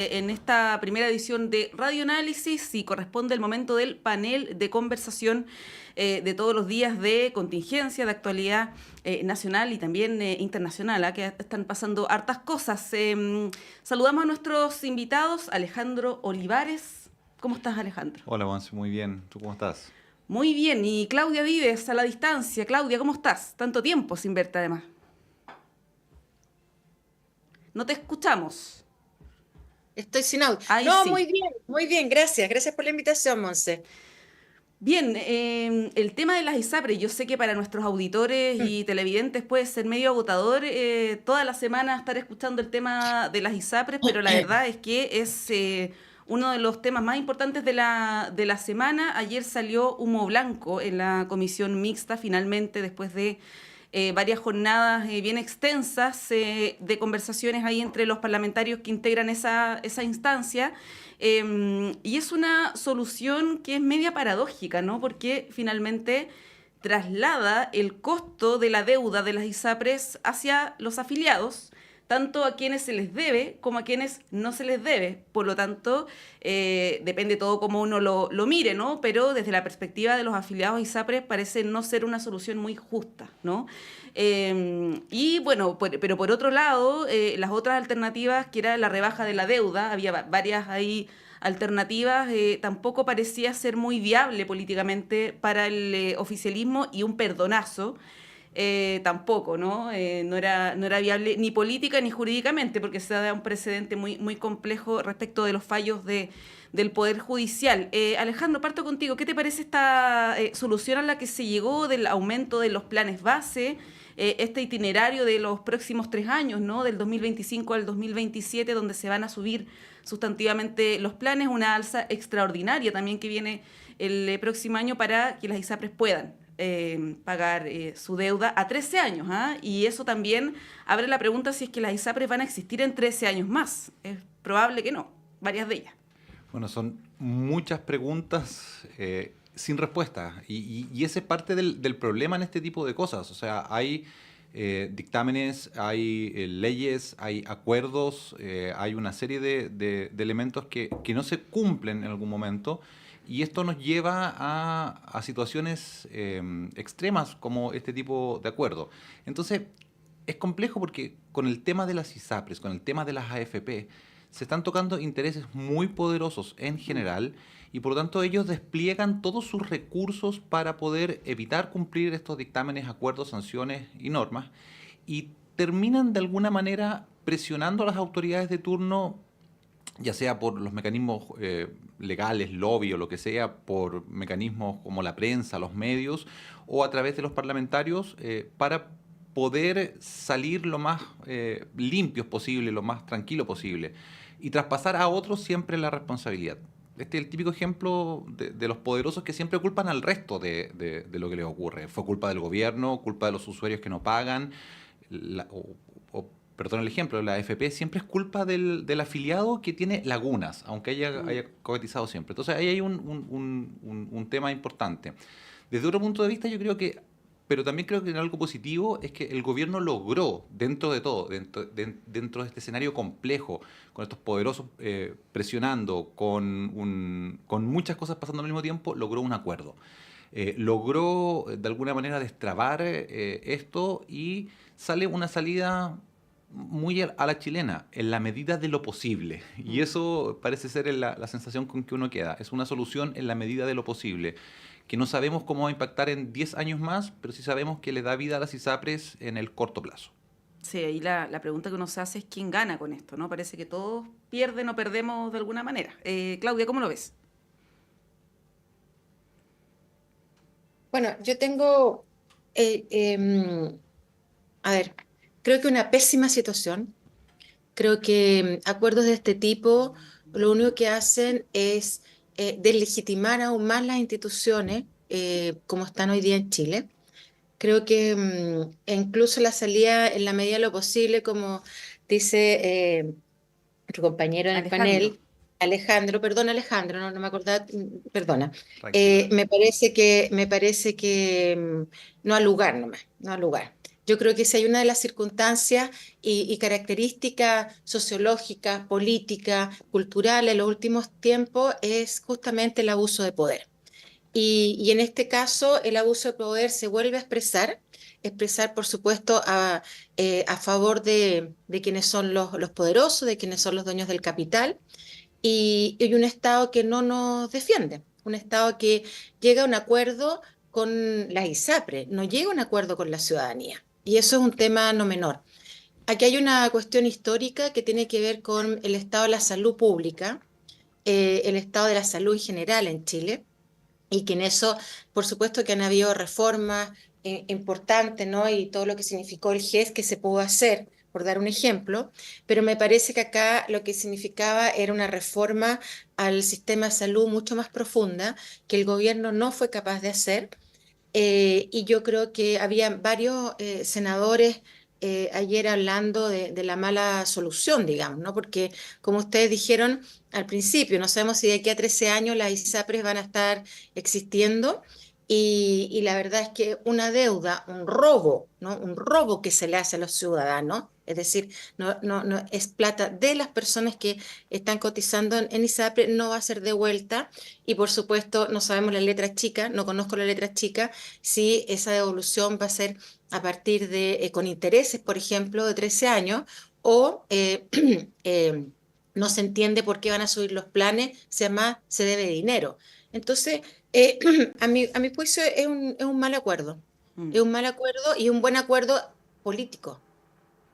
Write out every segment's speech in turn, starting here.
En esta primera edición de Radio Análisis y corresponde el momento del panel de conversación de todos los días de contingencia, de actualidad nacional y también internacional, que están pasando hartas cosas. Saludamos a nuestros invitados, Alejandro Olivares. ¿Cómo estás, Alejandro? Hola, Juanse, muy bien. ¿Tú cómo estás? Muy bien, y Claudia Vives a la distancia. Claudia, ¿cómo estás? Tanto tiempo sin verte además. No te escuchamos. Estoy sin audio. Ahí No, sí. muy bien, gracias. Gracias por la invitación, Monse. Bien, el tema de las ISAPRES, yo sé que para nuestros auditores Mm. y televidentes puede ser medio agotador toda la semana estar escuchando el tema de las ISAPRES, pero la verdad es que es uno de los temas más importantes de la semana. Ayer salió humo blanco en la comisión mixta, finalmente, después de varias jornadas bien extensas de conversaciones ahí entre los parlamentarios que integran esa instancia. Y es una solución que es media paradójica, ¿no? Porque finalmente traslada el costo de la deuda de las ISAPRES hacia los afiliados, tanto a quienes se les debe como a quienes no se les debe. Por lo tanto, depende todo cómo uno lo mire, ¿no? Pero desde la perspectiva de los afiliados a ISAPRES parece no ser una solución muy justa, ¿no? Y bueno, pero por otro lado, las otras alternativas, que era la rebaja de la deuda, había varias ahí alternativas, tampoco parecía ser muy viable políticamente para el oficialismo, y un perdonazo tampoco, ¿no? No era viable ni política ni jurídicamente, porque se da un precedente muy complejo respecto de los fallos del Poder Judicial. Alejandro, parto contigo. ¿Qué te parece esta solución a la que se llegó del aumento de los planes base, este itinerario de los próximos 3 años, ¿no? Del 2025 al 2027, donde se van a subir sustantivamente los planes, una alza extraordinaria también que viene el próximo año para que las ISAPRES puedan pagar su deuda a 13 años, ¿ah? Y eso también abre la pregunta si es que las ISAPRES van a existir en 13 años más. Es probable que no, varias de ellas. Bueno, son muchas preguntas sin respuesta y ese es parte del problema en este tipo de cosas. O sea, hay dictámenes, hay leyes, hay acuerdos, hay una serie de elementos que no se cumplen en algún momento, y esto nos lleva a situaciones extremas como este tipo de acuerdo. Entonces, es complejo porque con el tema de las ISAPRES, con el tema de las AFP, se están tocando intereses muy poderosos en general, y por lo tanto ellos despliegan todos sus recursos para poder evitar cumplir estos dictámenes, acuerdos, sanciones y normas, y terminan de alguna manera presionando a las autoridades de turno, ya sea por los mecanismos legales, lobby o lo que sea, por mecanismos como la prensa, los medios, o a través de los parlamentarios, para poder salir lo más limpios posible, lo más tranquilo posible, y traspasar a otros siempre la responsabilidad. Este es el típico ejemplo de los poderosos que siempre culpan al resto de lo que les ocurre. Fue culpa del gobierno, culpa de los usuarios que no pagan, perdón el ejemplo, la AFP siempre es culpa del afiliado que tiene lagunas, aunque haya cotizado siempre. Entonces ahí hay un tema importante. Desde otro punto de vista, yo creo que, pero también creo que en algo positivo, es que el gobierno logró, dentro de todo, dentro de este escenario complejo, con estos poderosos presionando, con muchas cosas pasando al mismo tiempo, logró un acuerdo. Logró de alguna manera destrabar esto, y sale una salida muy a la chilena, en la medida de lo posible. Y eso parece ser la sensación con que uno queda. Es una solución en la medida de lo posible, que no sabemos cómo va a impactar en 10 años más, pero sí sabemos que le da vida a las ISAPRES en el corto plazo. Sí, ahí la pregunta que uno se hace es quién gana con esto, ¿no? Parece que todos pierden o perdemos de alguna manera. Claudia, ¿cómo lo ves? Bueno, yo tengo, eh, em, a ver, creo que una pésima situación. Creo que acuerdos de este tipo lo único que hacen es deslegitimar aún más las instituciones como están hoy día en Chile. Creo que incluso la salida en la medida de lo posible, como dice tu compañero en el Alejandro. panel, Alejandro, perdona Alejandro, no me acordaba, perdona. Tranquila. Me parece que no al lugar nomás, no al lugar. Yo creo que si hay una de las circunstancias y características sociológicas, políticas, culturales en los últimos tiempos es justamente el abuso de poder. Y en este caso el abuso de poder se vuelve a expresar por supuesto a favor de quienes son los poderosos, de quienes son los dueños del capital, y un Estado que no nos defiende, un Estado que llega a un acuerdo con la ISAPRE, no llega a un acuerdo con la ciudadanía. Y eso es un tema no menor. Aquí hay una cuestión histórica que tiene que ver con el estado de la salud pública, el estado de la salud en general en Chile, y que en eso, por supuesto que han habido reformas importantes, ¿no? Y todo lo que significó el GES que se pudo hacer, por dar un ejemplo, pero me parece que acá lo que significaba era una reforma al sistema de salud mucho más profunda, que el gobierno no fue capaz de hacer, y yo creo que había varios senadores ayer hablando de la mala solución, digamos, ¿no? Porque, como ustedes dijeron al principio, no sabemos si de aquí a 13 años las ISAPRES van a estar existiendo. Y la verdad es que una deuda, un robo, ¿no? Un robo que se le hace a los ciudadanos, es decir, no es plata de las personas que están cotizando en ISAPRE, no va a ser devuelta. Y por supuesto, no sabemos las letras chicas, no conozco las letras chicas, si esa devolución va a ser a partir de, con intereses, por ejemplo, de 13 años, o no se entiende por qué van a subir los planes, si además se debe dinero. Entonces, eh, a mi juicio es un mal acuerdo. Mm. Es un mal acuerdo y un buen acuerdo político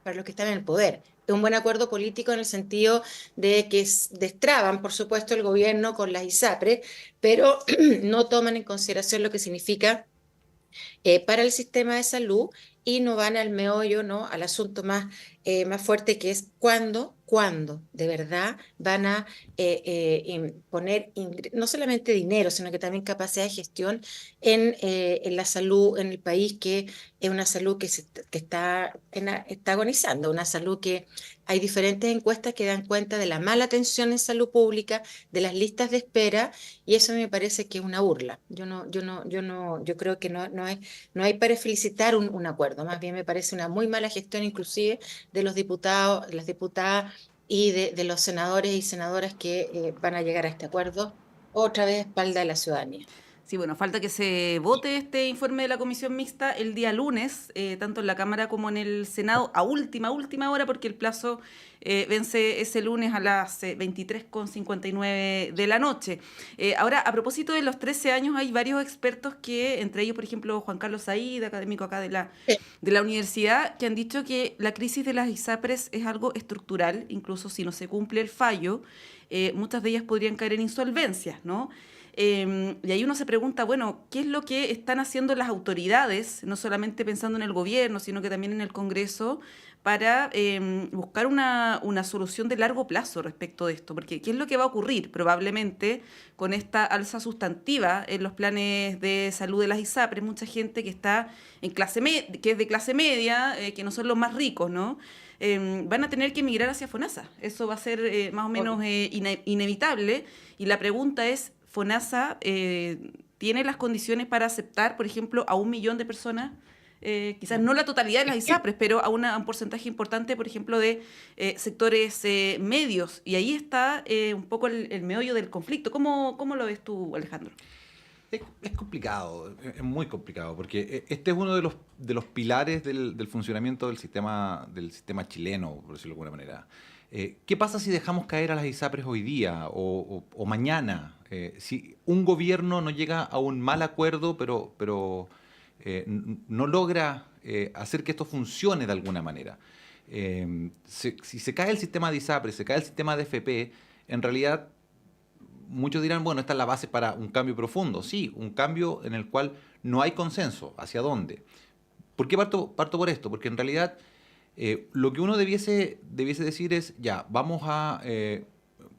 para los que están en el poder. Es un buen acuerdo político en el sentido de que destraban, por supuesto, el gobierno con las ISAPRES, pero no toman en consideración lo que significa para el sistema de salud y no van al meollo, ¿no? Al asunto más fuerte que es cuándo de verdad van a poner no solamente dinero, sino que también capacidad de gestión en la salud en el país, que es una salud que está agonizando, una salud que hay diferentes encuestas que dan cuenta de la mala atención en salud pública, de las listas de espera, y eso me parece que es una burla. Yo creo que no hay para felicitar un acuerdo, más bien me parece una muy mala gestión inclusive de los diputados, de las diputadas y de los senadores y senadoras que van a llegar a este acuerdo, otra vez a espalda de la ciudadanía. Sí, bueno, falta que se vote este informe de la comisión mixta el día lunes, tanto en la Cámara como en el Senado, a última hora, porque el plazo vence ese lunes a las 23:59 de la noche. Ahora, a propósito de los 13 años, hay varios expertos que, entre ellos, por ejemplo, Juan Carlos Saíd, académico acá Sí. de la universidad, que han dicho que la crisis de las ISAPRES es algo estructural, incluso si no se cumple el fallo, muchas de ellas podrían caer en insolvencias, ¿no? Y ahí uno se pregunta, bueno, ¿qué es lo que están haciendo las autoridades, no solamente pensando en el gobierno, sino que también en el Congreso, para buscar una solución de largo plazo respecto de esto? Porque ¿qué es lo que va a ocurrir probablemente con esta alza sustantiva en los planes de salud de las ISAPRES? Mucha gente que está que es de clase media, que no son los más ricos, ¿no? Van a tener que emigrar hacia FONASA. Eso va a ser más o menos inevitable. Y la pregunta es, FONASA tiene las condiciones para aceptar, por ejemplo, a 1 millón de personas, quizás no la totalidad de las ISAPRES, pero a un porcentaje importante, por ejemplo, de sectores medios. Y ahí está un poco el meollo del conflicto. ¿Cómo lo ves tú, Alejandro? Es complicado, es muy complicado, porque este es uno de los pilares del funcionamiento del sistema chileno, por decirlo de alguna manera. ¿Qué pasa si dejamos caer a las ISAPRES hoy día o mañana? Si un gobierno no llega a un mal acuerdo, pero no logra hacer que esto funcione de alguna manera. Si se cae el sistema de ISAPRES, se cae el sistema de FP, en realidad muchos dirán, bueno, esta es la base para un cambio profundo. Sí, un cambio en el cual no hay consenso. ¿Hacia dónde? ¿Por qué parto por esto? Porque en realidad lo que uno debiese decir es, ya, vamos a...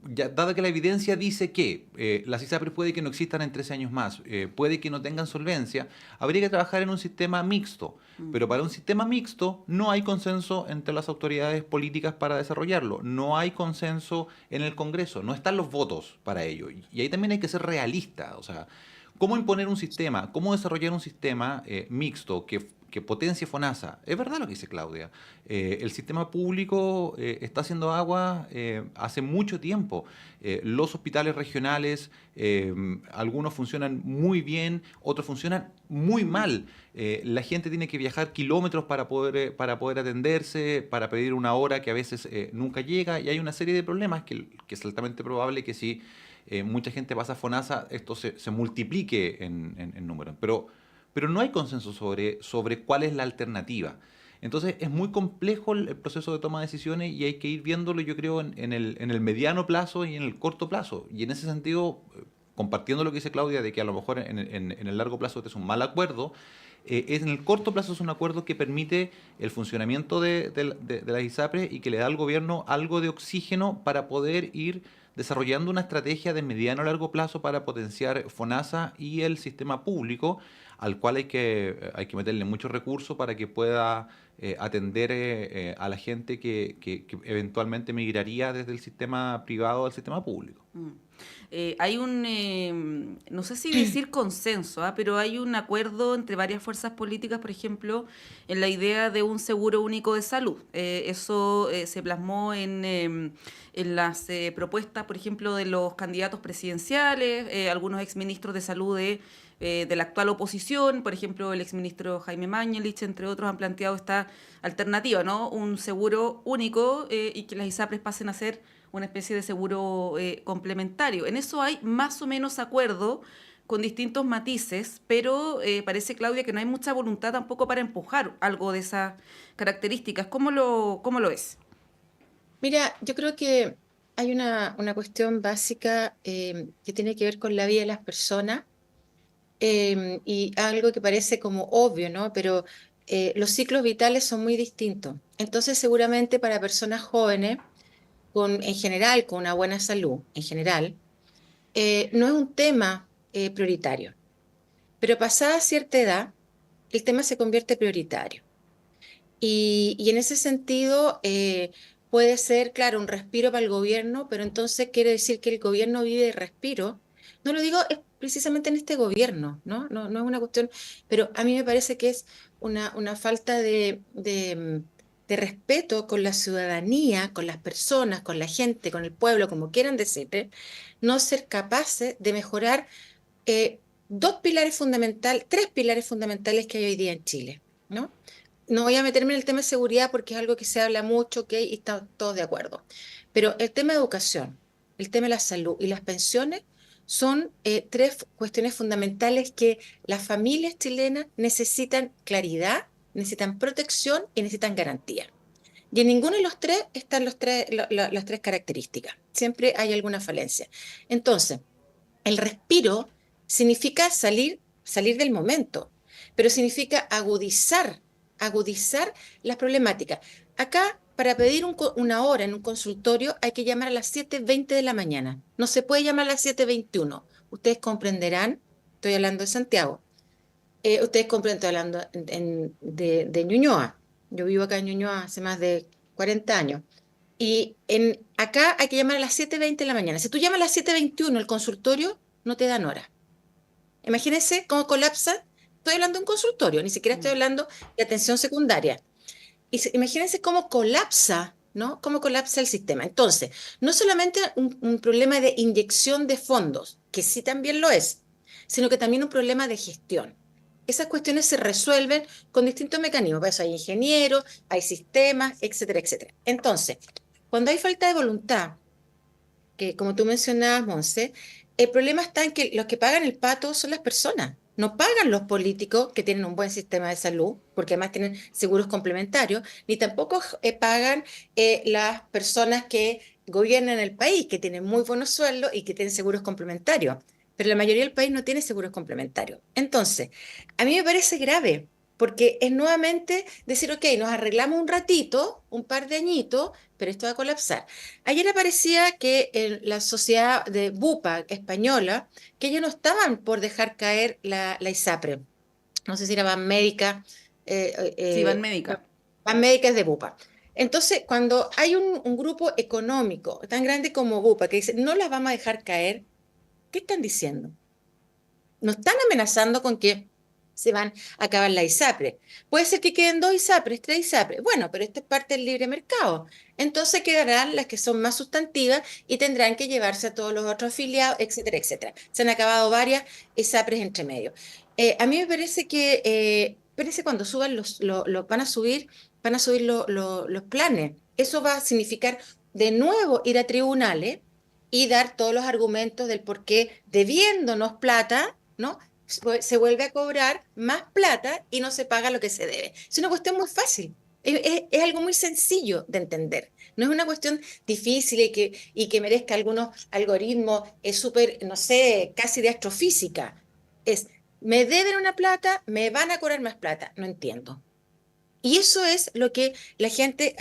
dada que la evidencia dice que las ISAPRES puede que no existan en 13 años más, puede que no tengan solvencia, habría que trabajar en un sistema mixto. Pero para un sistema mixto no hay consenso entre las autoridades políticas para desarrollarlo, no hay consenso en el Congreso, no están los votos para ello. Y ahí también hay que ser realista, o sea, ¿cómo imponer un sistema, cómo desarrollar un sistema mixto que potencie FONASA. Es verdad lo que dice Claudia. El sistema público está haciendo agua hace mucho tiempo. Los hospitales regionales, algunos funcionan muy bien, otros funcionan muy mal. La gente tiene que viajar kilómetros para poder atenderse, para pedir una hora que a veces nunca llega, y hay una serie de problemas que es altamente probable que si mucha gente pasa a FONASA, esto se multiplique en número. Pero no hay consenso sobre cuál es la alternativa. Entonces es muy complejo el proceso de toma de decisiones y hay que ir viéndolo, yo creo, en el mediano plazo y en el corto plazo. Y en ese sentido, compartiendo lo que dice Claudia, de que a lo mejor en el largo plazo este es un mal acuerdo, en el corto plazo es un acuerdo que permite el funcionamiento de las ISAPRES y que le da al gobierno algo de oxígeno para poder ir desarrollando una estrategia de mediano a largo plazo para potenciar FONASA y el sistema público, al cual hay que meterle muchos recursos para que pueda atender a la gente que eventualmente migraría desde el sistema privado al sistema público. Hay no sé si decir consenso, pero hay un acuerdo entre varias fuerzas políticas, por ejemplo, en la idea de un seguro único de salud. Eso se plasmó en las propuestas, por ejemplo, de los candidatos presidenciales, algunos exministros de salud de la actual oposición, por ejemplo, el exministro Jaime Mañalich, entre otros, han planteado esta alternativa, ¿no? Un seguro único y que las ISAPRES pasen a ser una especie de seguro complementario. En eso hay más o menos acuerdo con distintos matices, pero parece, Claudia, que no hay mucha voluntad tampoco para empujar algo de esas características. ¿Cómo lo es? Mira, yo creo que hay una cuestión básica que tiene que ver con la vida de las personas y algo que parece como obvio, ¿no? Pero los ciclos vitales son muy distintos. Entonces, seguramente para personas jóvenes, en general, con una buena salud, en general, no es un tema prioritario. Pero pasada cierta edad, el tema se convierte prioritario. Y en ese sentido, puede ser, claro, un respiro para el gobierno, pero entonces quiere decir que el gobierno vive de respiro. No lo digo precisamente en este gobierno, ¿no? No es una cuestión, pero a mí me parece que es una falta de respeto con la ciudadanía, con las personas, con la gente, con el pueblo, como quieran decirle, no ser capaces de mejorar tres pilares fundamentales que hay hoy día en Chile, ¿no? No voy a meterme en el tema de seguridad porque es algo que se habla mucho, ¿ok? Y estamos todos de acuerdo. Pero el tema de educación, el tema de la salud y las pensiones son tres cuestiones fundamentales que las familias chilenas necesitan claridad, necesitan protección y necesitan garantía. Y en ninguno de los tres están las tres características. Siempre hay alguna falencia. Entonces, el respiro significa salir del momento, pero significa agudizar las problemáticas. Acá, para pedir una hora en un consultorio, hay que llamar a las 7:20 de la mañana. No se puede llamar a las 7:21. Ustedes comprenderán, estoy hablando de Santiago. Ustedes comprenden, estoy hablando de Ñuñoa. Yo vivo acá en Ñuñoa hace más de 40 años. Y acá hay que llamar a las 7:20 de la mañana. Si tú llamas a las 7:21 el consultorio, no te dan hora. Imagínense cómo colapsa. Estoy hablando de un consultorio, ni siquiera estoy hablando de atención secundaria. Imagínense cómo colapsa, ¿no? Cómo colapsa el sistema. Entonces, no solamente un problema de inyección de fondos, que sí también lo es, sino que también un problema de gestión. Esas cuestiones se resuelven con distintos mecanismos. Por eso hay ingenieros, hay sistemas, etcétera, etcétera. Entonces, cuando hay falta de voluntad, que como tú mencionabas, Monse, el problema está en que los que pagan el pato son las personas. No pagan los políticos que tienen un buen sistema de salud, porque además tienen seguros complementarios, ni tampoco pagan las personas que gobiernan el país, que tienen muy buenos sueldos y que tienen seguros complementarios. Pero la mayoría del país no tiene seguros complementarios. Entonces, a mí me parece grave, porque es nuevamente decir, ok, nos arreglamos un ratito, un par de añitos, pero esto va a colapsar. Ayer aparecía que en la sociedad de Bupa española, que ellos no estaban por dejar caer la ISAPRE. No sé si era Banmédica. Sí, Banmédica. Banmédica es de Bupa. Entonces, cuando hay un grupo económico tan grande como Bupa que dice, no las vamos a dejar caer, ¿qué están diciendo? Nos están amenazando con que se van a acabar las ISAPRES. Puede ser que queden 2 ISAPRES, 3 ISAPRES. Bueno, pero esto es parte del libre mercado. Entonces quedarán las que son más sustantivas y tendrán que llevarse a todos los otros afiliados, etcétera, etcétera. Se han acabado varias ISAPRES entre medio. A mí me parece que, parece cuando suban van a subir los planes. Eso va a significar de nuevo ir a tribunales y dar todos los argumentos del por qué, debiéndonos plata, ¿no? Se vuelve a cobrar más plata y no se paga lo que se debe. Es una cuestión muy fácil. Es algo muy sencillo de entender. No es una cuestión difícil y que merezca algunos algoritmos, es súper, no sé, casi de astrofísica. Es, me deben una plata, me van a cobrar más plata. No entiendo. Y eso es lo que la gente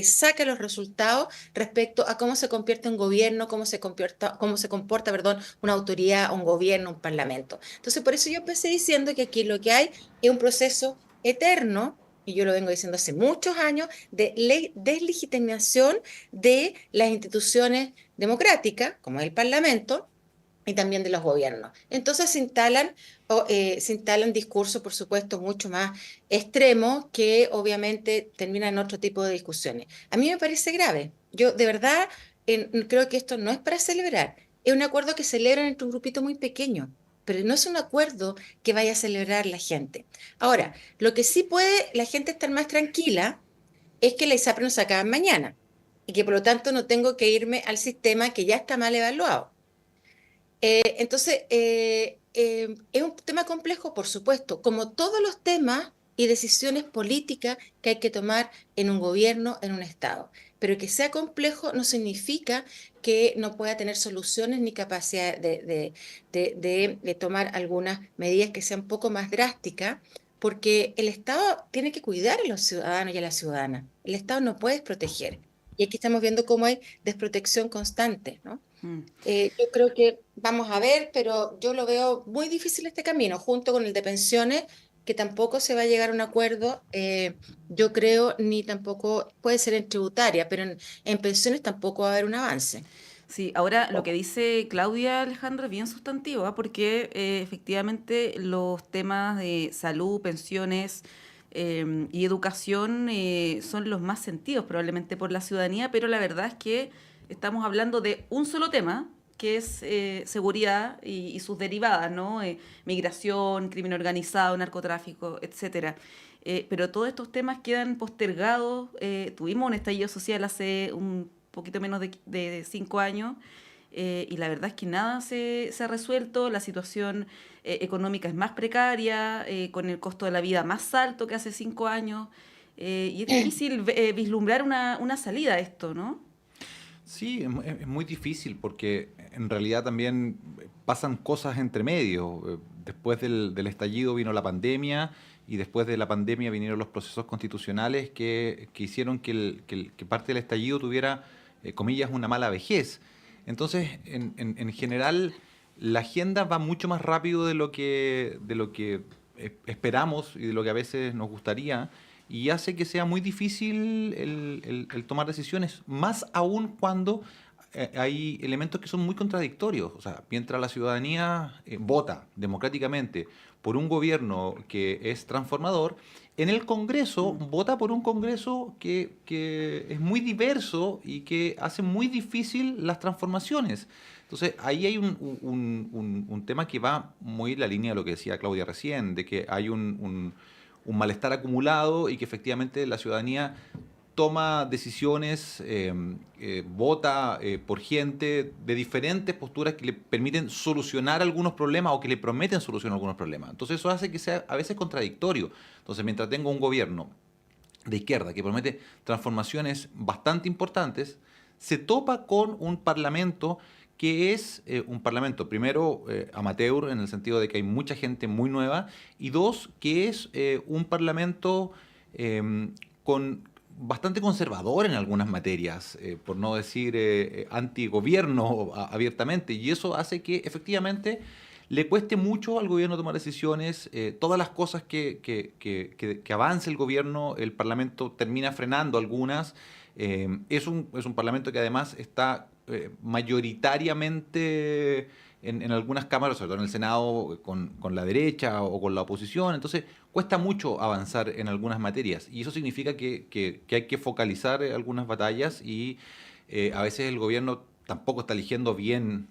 saca los resultados respecto a cómo se convierte un gobierno, cómo se comporta, perdón, una autoridad, un gobierno, un parlamento. Entonces, por eso yo empecé diciendo que aquí lo que hay es un proceso eterno, y yo lo vengo diciendo hace muchos años, de deslegitimación de las instituciones democráticas, como el parlamento, y también de los gobiernos. Entonces se instalan discursos, por supuesto, mucho más extremos que obviamente terminan en otro tipo de discusiones. A mí me parece grave. Yo de verdad creo que esto no es para celebrar. Es un acuerdo que celebran entre un grupito muy pequeño, pero no es un acuerdo que vaya a celebrar la gente. Ahora, lo que sí puede la gente estar más tranquila es que la ISAPRE no se acaba mañana y que por lo tanto no tengo que irme al sistema que ya está mal evaluado. Entonces, es un tema complejo, por supuesto, como todos los temas y decisiones políticas que hay que tomar en un gobierno, en un Estado. Pero que sea complejo no significa que no pueda tener soluciones ni capacidad de tomar algunas medidas que sean un poco más drásticas, porque el Estado tiene que cuidar a los ciudadanos y a las ciudadanas. El Estado no puede proteger. Y aquí estamos viendo cómo hay desprotección constante, ¿no? Mm. Yo creo que vamos a ver, pero yo lo veo muy difícil este camino, junto con el de pensiones, que tampoco se va a llegar a un acuerdo, yo creo, ni tampoco puede ser en tributaria, pero en pensiones tampoco va a haber un avance. Sí, ahora lo que dice Claudia Alejandro es bien sustantivo, ¿ah? Porque efectivamente los temas de salud, pensiones y educación son los más sentidos probablemente por la ciudadanía, pero la verdad es que estamos hablando de un solo tema, que es seguridad y sus derivadas, ¿no? Migración, crimen organizado, narcotráfico, etcétera. Pero todos estos temas quedan postergados. Tuvimos un estallido social hace un poquito menos de 5 años, y la verdad es que nada se ha resuelto, la situación económica es más precaria, con el costo de la vida más alto que hace 5 años, y es difícil vislumbrar una salida a esto, ¿no? Sí, es muy difícil porque en realidad también pasan cosas entre medio. Después del estallido vino la pandemia y después de la pandemia vinieron los procesos constitucionales que hicieron que parte del estallido tuviera, comillas, una mala vejez. Entonces, en general, la agenda va mucho más rápido de lo que esperamos y de lo que a veces nos gustaría y hace que sea muy difícil el tomar decisiones, más aún cuando hay elementos que son muy contradictorios. O sea, mientras la ciudadanía vota democráticamente por un gobierno que es transformador, en el Congreso vota por un Congreso que es muy diverso y que hace muy difícil las transformaciones. Entonces, ahí hay un tema que va muy en la línea de lo que decía Claudia recién, de que hay un malestar acumulado y que efectivamente la ciudadanía toma decisiones, vota por gente de diferentes posturas que le permiten solucionar algunos problemas o que le prometen solucionar algunos problemas. Entonces eso hace que sea a veces contradictorio. Entonces mientras tengo un gobierno de izquierda que promete transformaciones bastante importantes, se topa con un parlamento que es un parlamento, primero, amateur, en el sentido de que hay mucha gente muy nueva, y dos, que es un parlamento con bastante conservador en algunas materias, por no decir antigobierno abiertamente, y eso hace que efectivamente le cueste mucho al gobierno tomar decisiones. Todas las cosas que avance el gobierno, el Parlamento termina frenando algunas. Es un Parlamento que además está mayoritariamente en algunas cámaras, sobre todo en el Senado, con la derecha o con la oposición. Entonces, cuesta mucho avanzar en algunas materias y eso significa que hay que focalizar algunas batallas y a veces el gobierno tampoco está eligiendo bien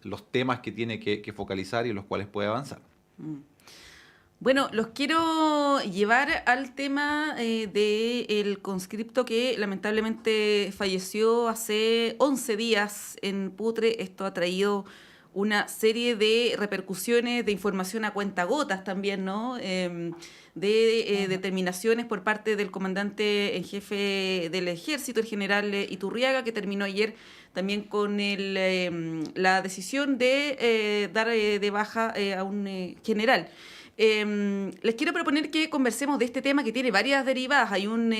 los temas que tiene que focalizar y en los cuales puede avanzar. Mm. Bueno, los quiero llevar al tema del conscripto que lamentablemente falleció hace 11 días en Putre. Esto ha traído una serie de repercusiones, de información a cuentagotas también, ¿no? Determinaciones por parte del comandante en jefe del ejército, el general Iturriaga, que terminó ayer también con la decisión de dar de baja a un general. Les quiero proponer que conversemos de este tema que tiene varias derivadas. Hay un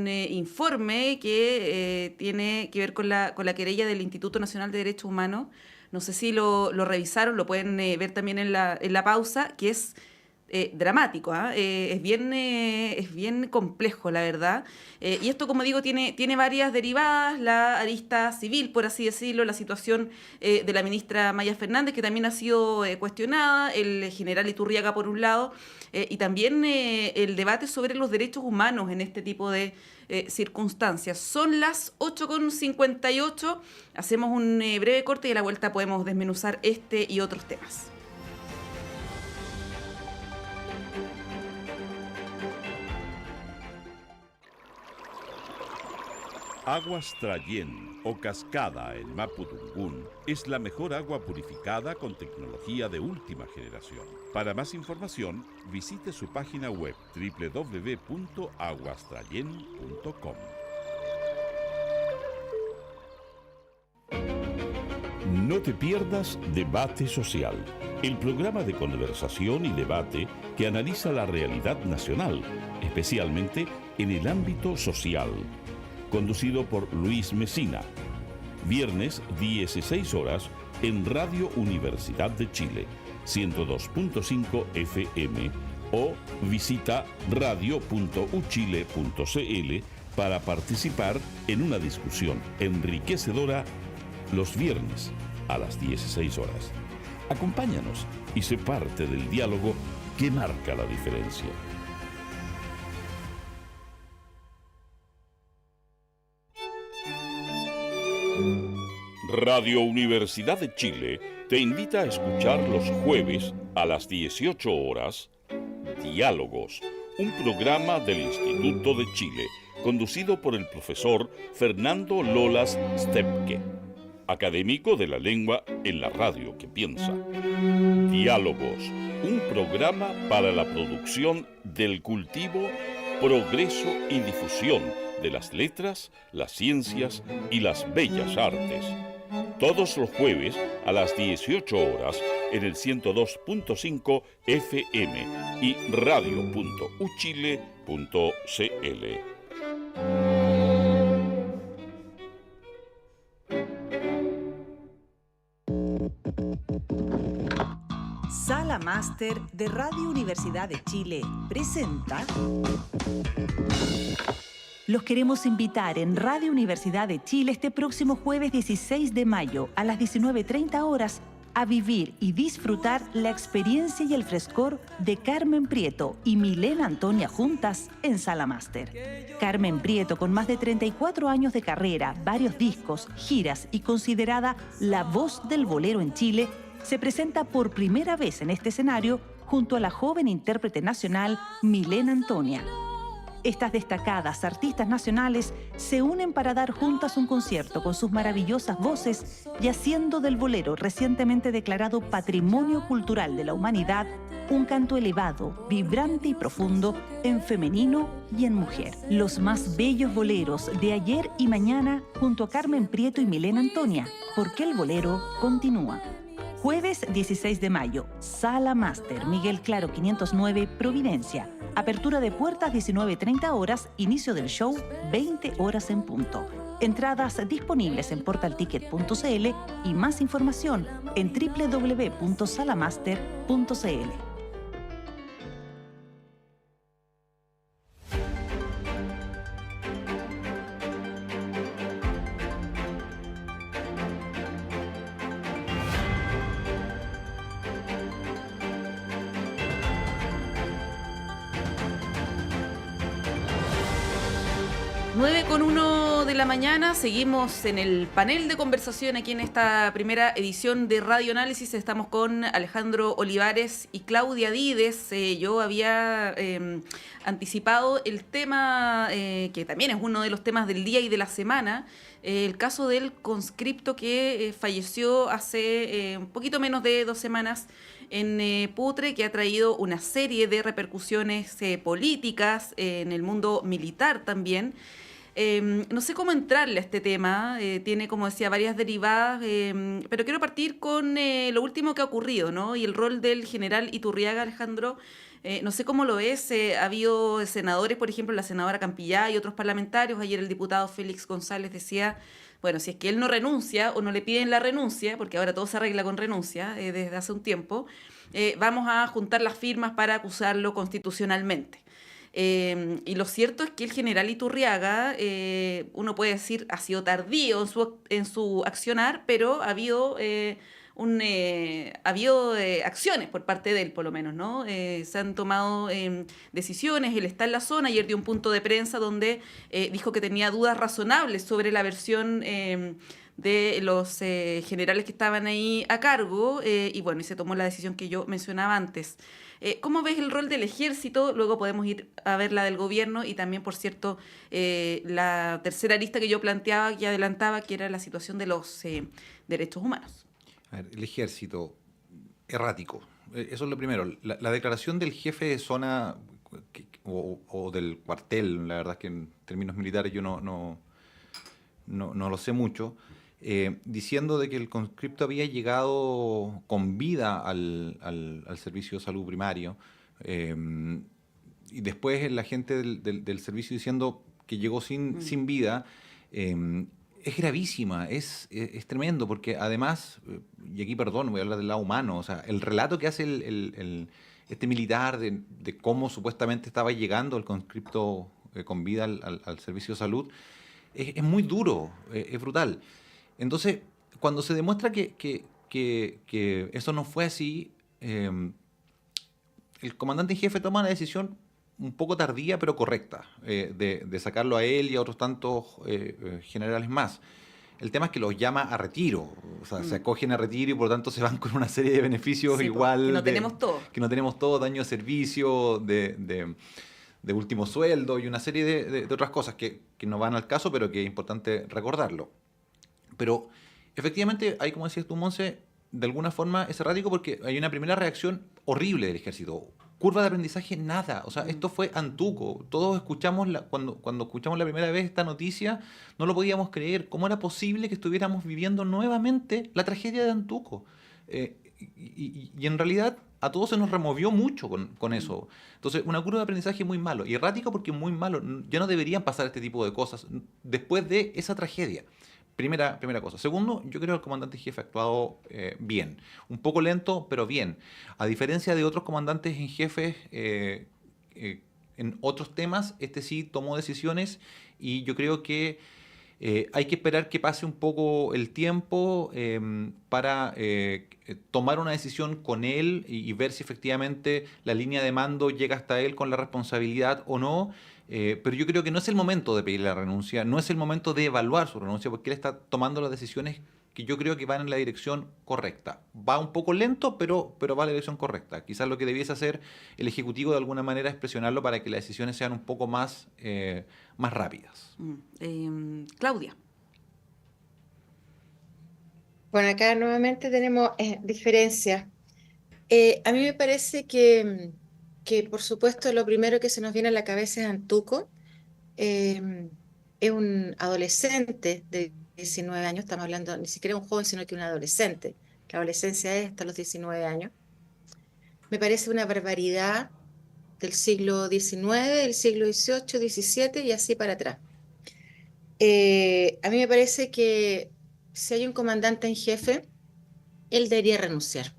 informe que tiene que ver con la querella del Instituto Nacional de Derechos Humanos. No sé si lo revisaron, lo pueden ver también en la pausa, que es dramático, ¿eh? Es bien complejo, la verdad. Y esto, como digo, tiene varias derivadas. La arista civil, por así decirlo, la situación de la ministra Maya Fernández, que también ha sido cuestionada, el general Iturriaga, por un lado, y también el debate sobre los derechos humanos en este tipo de circunstancias. Son las 8:58. Hacemos un breve corte y a la vuelta podemos desmenuzar este y otros temas. Aguas Trayén o Cascada en Mapudungún es la mejor agua purificada con tecnología de última generación. Para más información, visite su página web www.aguastrayen.com. No te pierdas Debate Social, el programa de conversación y debate que analiza la realidad nacional, especialmente en el ámbito social. Conducido por Luis Mesina. Viernes, 16 horas, en Radio Universidad de Chile, 102.5 FM, o visita radio.uchile.cl para participar en una discusión enriquecedora los viernes a las 16 horas. Acompáñanos y sé parte del diálogo que marca la diferencia. Radio Universidad de Chile te invita a escuchar los jueves a las 18 horas Diálogos, un programa del Instituto de Chile, conducido por el profesor Fernando Lolas Stepke, académico de la lengua en la radio que piensa. Diálogos, un programa para la producción del cultivo, progreso y difusión de las letras, las ciencias y las bellas artes. Todos los jueves a las 18 horas en el 102.5 FM y radio.uchile.cl. Sala Máster de Radio Universidad de Chile presenta... Los queremos invitar en Radio Universidad de Chile este próximo jueves 16 de mayo a las 19:30 horas a vivir y disfrutar la experiencia y el frescor de Carmen Prieto y Milena Antonia juntas en Sala Máster. Carmen Prieto, con más de 34 años de carrera, varios discos, giras y considerada la voz del bolero en Chile, se presenta por primera vez en este escenario junto a la joven intérprete nacional Milena Antonia. Estas destacadas artistas nacionales se unen para dar juntas un concierto con sus maravillosas voces y haciendo del bolero, recientemente declarado Patrimonio Cultural de la Humanidad, un canto elevado, vibrante y profundo en femenino y en mujer. Los más bellos boleros de ayer y mañana junto a Carmen Prieto y Milena Antonia, porque el bolero continúa. Jueves 16 de mayo, Sala Máster, Miguel Claro 509, Providencia. Apertura de puertas 19:30 horas, inicio del show 20 horas en punto. Entradas disponibles en portalticket.cl y más información en www.salamaster.cl. 9:01 de la mañana, seguimos en el panel de conversación aquí en esta primera edición de Radio Análisis. Estamos con Alejandro Olivares y Claudia Dides. Yo había anticipado el tema, que también es uno de los temas del día y de la semana, el caso del conscripto que falleció hace un poquito menos de 2 semanas en Putre, que ha traído una serie de repercusiones políticas en el mundo militar también. No sé cómo entrarle a este tema, tiene, como decía, varias derivadas, pero quiero partir con lo último que ha ocurrido, ¿no? Y el rol del general Iturriaga, Alejandro. No sé cómo lo ves, ha habido senadores, por ejemplo, la senadora Campillá y otros parlamentarios. Ayer el diputado Félix González decía, bueno, si es que él no renuncia o no le piden la renuncia, porque ahora todo se arregla con renuncia desde hace un tiempo, vamos a juntar las firmas para acusarlo constitucionalmente. Y lo cierto es que el general Iturriaga, uno puede decir, ha sido tardío en su accionar, pero ha habido acciones por parte de él, por lo menos, ¿no? Se han tomado decisiones, él está en la zona. Ayer dio un punto de prensa donde dijo que tenía dudas razonables sobre la versión de los generales que estaban ahí a cargo, y bueno, y se tomó la decisión que yo mencionaba antes. ¿Cómo ves el rol del ejército? Luego podemos ir a ver la del gobierno y también, por cierto, la tercera lista que yo planteaba y adelantaba, que era la situación de los derechos humanos. A ver, el ejército, errático. Eso es lo primero. La declaración del jefe de zona o del cuartel, la verdad es que en términos militares yo no lo sé mucho, diciendo de que el conscripto había llegado con vida al servicio de salud primario, y después la gente del servicio diciendo que llegó sin vida, es gravísima, es tremendo, porque además, y aquí perdón, voy a hablar del lado humano, o sea, el relato que hace este militar de cómo supuestamente estaba llegando el conscripto con vida al servicio de salud, es muy duro, es brutal. Entonces, cuando se demuestra que eso no fue así, el comandante en jefe toma una decisión un poco tardía, pero correcta, de sacarlo a él y a otros tantos generales más. El tema es que los llama a retiro, o sea, se acogen a retiro y por lo tanto se van con una serie de beneficios, sí, igual. Que no tenemos todo. Que no tenemos todo, daño de servicio, de último sueldo y una serie de otras cosas que no van al caso, pero que es importante recordarlo. Pero efectivamente hay, como decías tú, Monse, de alguna forma es errático porque hay una primera reacción horrible del ejército. Curva de aprendizaje, nada. O sea, esto fue Antuco. Todos escuchamos, cuando escuchamos la primera vez esta noticia, no lo podíamos creer. ¿Cómo era posible que estuviéramos viviendo nuevamente la tragedia de Antuco? Y en realidad a todos se nos removió mucho con eso. Entonces, una curva de aprendizaje muy malo. Y errático porque muy malo. Ya no deberían pasar este tipo de cosas después de esa tragedia. Primera cosa. Segundo, yo creo que el comandante en jefe ha actuado bien. Un poco lento, pero bien. A diferencia de otros comandantes en jefe en otros temas, este sí tomó decisiones y yo creo que hay que esperar que pase un poco el tiempo para tomar una decisión con él y ver si efectivamente la línea de mando llega hasta él con la responsabilidad o no. Pero yo creo que no es el momento de pedirle la renuncia, no es el momento de evaluar su renuncia, porque él está tomando las decisiones que yo creo que van en la dirección correcta. Va un poco lento, pero va en la dirección correcta. Quizás lo que debiese hacer el Ejecutivo de alguna manera es presionarlo para que las decisiones sean un poco más rápidas. Claudia. Bueno, acá nuevamente tenemos diferencias. A mí me parece que por supuesto lo primero que se nos viene a la cabeza es Antuco. Es un adolescente de 19 años, estamos hablando ni siquiera un joven, sino que un adolescente. La adolescencia es hasta los 19 años. Me parece una barbaridad del siglo XIX, del siglo XVIII, XVII y así para atrás. A mí me parece que si hay un comandante en jefe, él debería renunciar.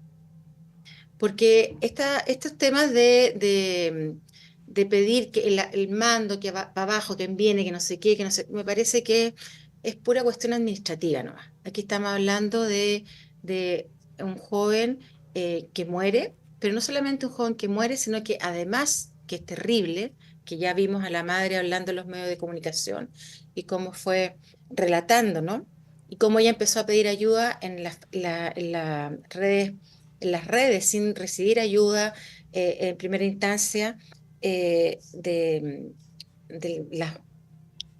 Porque estos temas de pedir que el mando, que va abajo, que viene, que no sé qué, me parece que es pura cuestión administrativa nomás. Aquí estamos hablando de un joven que muere, pero no solamente un joven que muere, sino que además, que es terrible, que ya vimos a la madre hablando en los medios de comunicación y cómo fue relatando, ¿no? Y cómo ella empezó a pedir ayuda en las redes sin recibir ayuda en primera instancia de las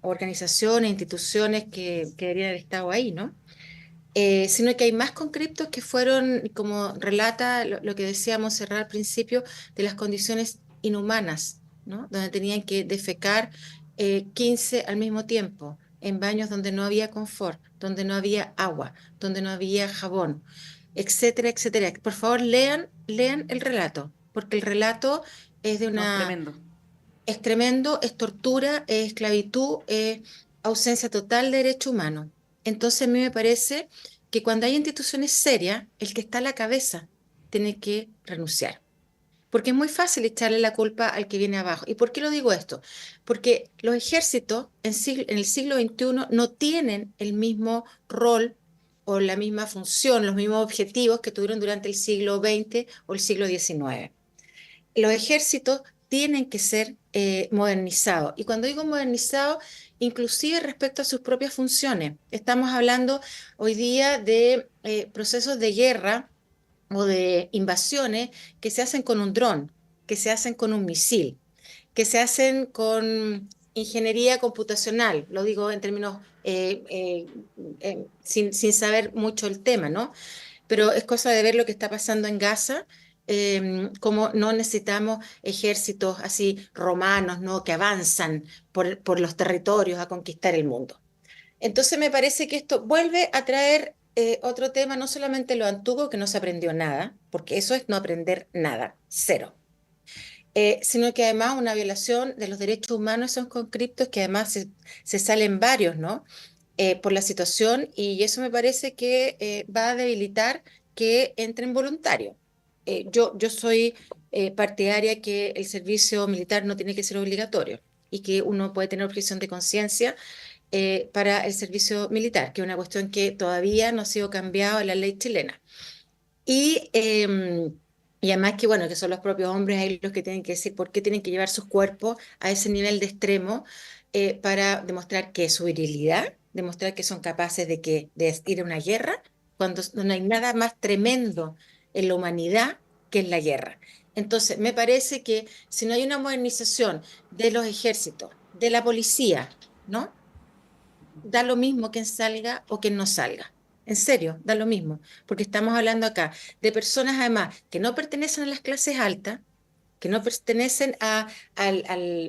organizaciones, instituciones que deberían haber estado ahí, ¿no? Sino que hay más conscriptos que fueron, como relata lo que decía Montserrat al principio, de las condiciones inhumanas, ¿no? Donde tenían que defecar 15 al mismo tiempo, en baños donde no había confort, donde no había agua, donde no había jabón, etcétera, etcétera. Por favor, lean el relato, porque el relato es de No, es una tremendo. es tremendo, es tortura, es esclavitud, es ausencia total de derecho humano. Entonces a mí me parece que cuando hay instituciones serias, el que está a la cabeza tiene que renunciar. Porque es muy fácil echarle la culpa al que viene abajo. ¿Y por qué lo digo esto? Porque los ejércitos en el siglo XXI no tienen el mismo rol o la misma función, los mismos objetivos que tuvieron durante el siglo XX o el siglo XIX. Los ejércitos tienen que ser modernizados. Y cuando digo modernizados, inclusive respecto a sus propias funciones. Estamos hablando hoy día de procesos de guerra o de invasiones que se hacen con un dron, que se hacen con un misil, que se hacen con ingeniería computacional, lo digo en términos sin saber mucho el tema, ¿no? Pero es cosa de ver lo que está pasando en Gaza, como no necesitamos ejércitos así romanos, ¿no? Que avanzan por los territorios a conquistar el mundo. Entonces me parece que esto vuelve a traer otro tema, no solamente lo antiguo, que no se aprendió nada, porque eso es no aprender nada, cero, sino que además una violación de los derechos humanos son conscriptos que además se salen varios, ¿no? Por la situación y eso me parece que va a debilitar que entren voluntarios. Yo soy partidaria que el servicio militar no tiene que ser obligatorio y que uno puede tener objeción de conciencia para el servicio militar, que es una cuestión que todavía no ha sido cambiada en la ley chilena. Y, y además que, bueno, que son los propios hombres ahí los que tienen que decir por qué tienen que llevar sus cuerpos a ese nivel de extremo para demostrar que es su virilidad, demostrar que son capaces de ir a una guerra, cuando no hay nada más tremendo en la humanidad que en la guerra. Entonces, me parece que si no hay una modernización de los ejércitos, de la policía, ¿no? Da lo mismo quien salga o quien no salga. En serio, da lo mismo, porque estamos hablando acá de personas además que no pertenecen a las clases altas, que no pertenecen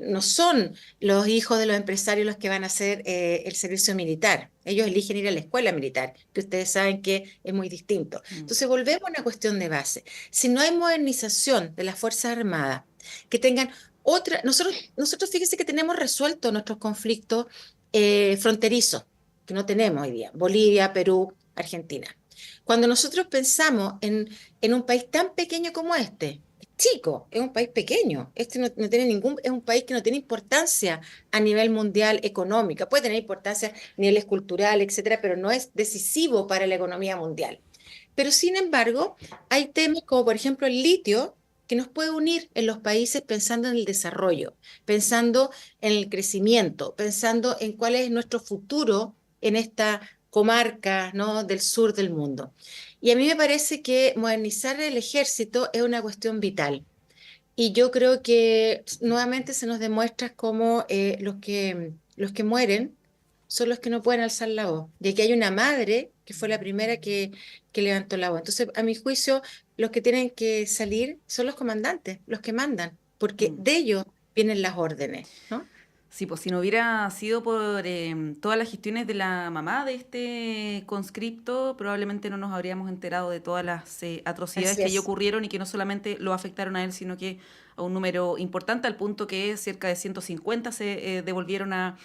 no son los hijos de los empresarios los que van a hacer el servicio militar. Ellos eligen ir a la escuela militar, que ustedes saben que es muy distinto. Entonces volvemos a una cuestión de base. Si no hay modernización de las Fuerzas Armadas, que tengan otra, nosotros fíjense que tenemos resuelto nuestros conflictos fronterizos, que no tenemos hoy día, Bolivia, Perú, Argentina. Cuando nosotros pensamos en un país tan pequeño como este, chico, es un país pequeño, este no tiene es un país que no tiene importancia a nivel mundial económica, puede tener importancia a niveles culturales, etcétera, pero no es decisivo para la economía mundial. Pero sin embargo, hay temas como por ejemplo el litio, que nos puede unir en los países pensando en el desarrollo, pensando en el crecimiento, pensando en cuál es nuestro futuro en esta comarca, ¿no? Del sur del mundo. Y a mí me parece que modernizar el ejército es una cuestión vital. Y yo creo que nuevamente se nos demuestra cómo los que mueren son los que no pueden alzar la voz. Y aquí hay una madre que fue la primera que levantó la voz. Entonces, a mi juicio, los que tienen que salir son los comandantes, los que mandan, porque de ellos vienen las órdenes, ¿no? Sí, pues si no hubiera sido por todas las gestiones de la mamá de este conscripto, probablemente no nos habríamos enterado de todas las atrocidades Así que allí es. ocurrieron y que no solamente lo afectaron a él, sino que a un número importante, al punto que cerca de 150 se devolvieron a